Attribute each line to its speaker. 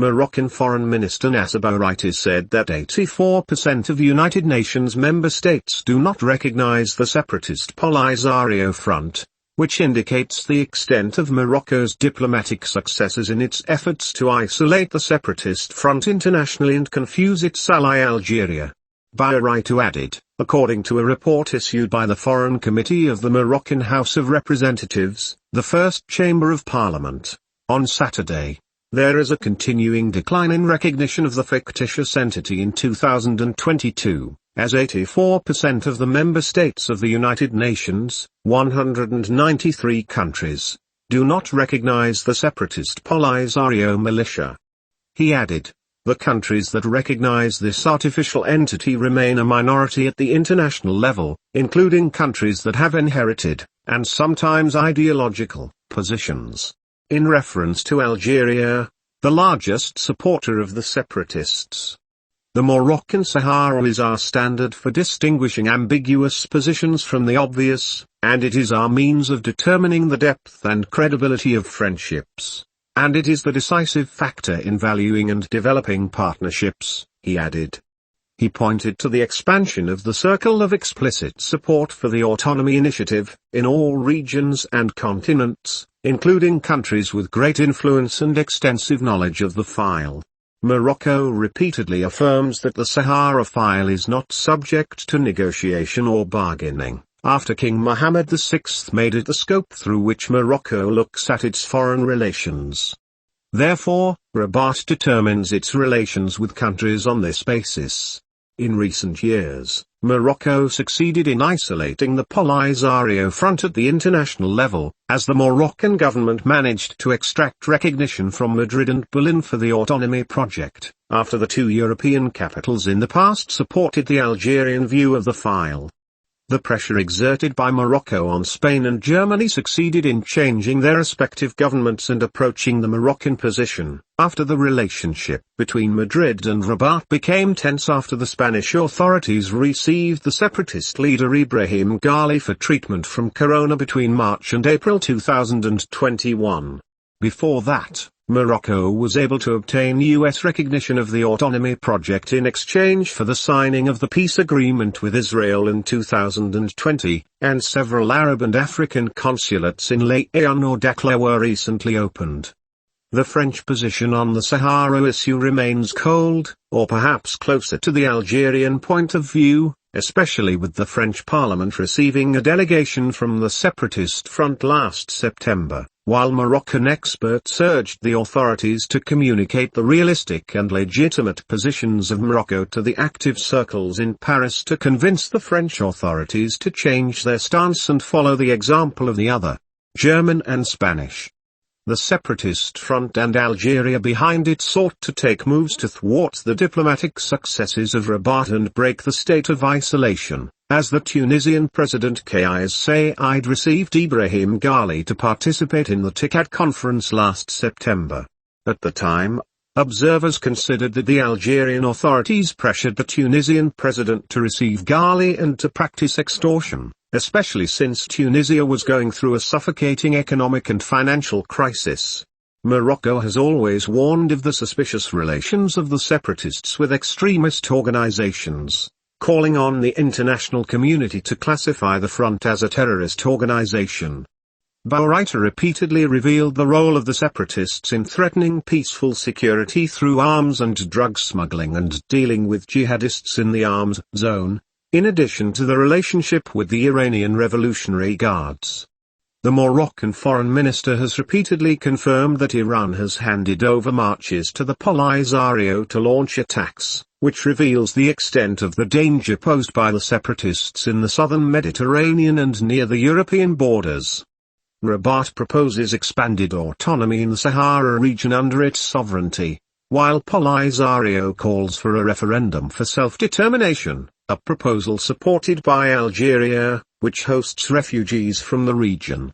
Speaker 1: Moroccan Foreign Minister Nasser Bouraitis said that 84% of United Nations member states do not recognize the separatist Polisario Front, which indicates the extent of Morocco's diplomatic successes in its efforts to isolate the separatist front internationally and confuse its ally Algeria. Bouraitis added, according to a report issued by the Foreign Committee of the Moroccan House of Representatives, the first chamber of parliament, on Saturday, there is a continuing decline in recognition of the fictitious entity in 2022, as 84% of the member states of the United Nations, 193 countries, do not recognize the separatist Polisario militia. He added, the countries that recognize this artificial entity remain a minority at the international level, including countries that have inherited, and sometimes ideological, positions. In reference to Algeria, the largest supporter of the separatists. The Moroccan Sahrawis are standard for distinguishing ambiguous positions from the obvious, and it is our means of determining the depth and credibility of friendships, and it is the decisive factor in valuing and developing partnerships, he added. He pointed to the expansion of the circle of explicit support for the autonomy initiative, in all regions and continents, including countries with great influence and extensive knowledge of the file. Morocco repeatedly affirms that the Sahara file is not subject to negotiation or bargaining, after King Mohammed VI made it the scope through which Morocco looks at its foreign relations. Therefore, Rabat determines its relations with countries on this basis. In recent years, Morocco succeeded in isolating the Polisario Front at the international level, as the Moroccan government managed to extract recognition from Madrid and Berlin for the autonomy project, after the two European capitals in the past supported the Algerian view of the file. The pressure exerted by Morocco on Spain and Germany succeeded in changing their respective governments and approaching the Moroccan position, after the relationship between Madrid and Rabat became tense after the Spanish authorities received the separatist leader Ibrahim Ghali for treatment from corona between March and April 2021. Before that, Morocco was able to obtain U.S. recognition of the autonomy project in exchange for the signing of the peace agreement with Israel in 2020, and several Arab and African consulates in Leon or Dakhla were recently opened. The French position on the Sahara issue remains cold, or perhaps closer to the Algerian point of view, especially with the French Parliament receiving a delegation from the separatist front last September. While Moroccan experts urged the authorities to communicate the realistic and legitimate positions of Morocco to the active circles in Paris to convince the French authorities to change their stance and follow the example of the other, German and Spanish. The separatist front and Algeria behind it sought to take moves to thwart the diplomatic successes of Rabat and break the state of isolation, as the Tunisian President Kais Saied received Ibrahim Ghali to participate in the TICAD conference last September. At the time, observers considered that the Algerian authorities pressured the Tunisian president to receive Ghali and to practice extortion, especially since Tunisia was going through a suffocating economic and financial crisis. Morocco has always warned of the suspicious relations of the separatists with extremist organizations, calling on the international community to classify the front as a terrorist organization. Bouraitis repeatedly revealed the role of the separatists in threatening peaceful security through arms and drug smuggling and dealing with jihadists in the arms zone, in addition to the relationship with the Iranian Revolutionary Guards. The Moroccan foreign minister has repeatedly confirmed that Iran has handed over marches to the Polisario to launch attacks, which reveals the extent of the danger posed by the separatists in the southern Mediterranean and near the European borders. Rabat proposes expanded autonomy in the Sahara region under its sovereignty, while Polisario calls for a referendum for self-determination, a proposal supported by Algeria, which hosts refugees from the region.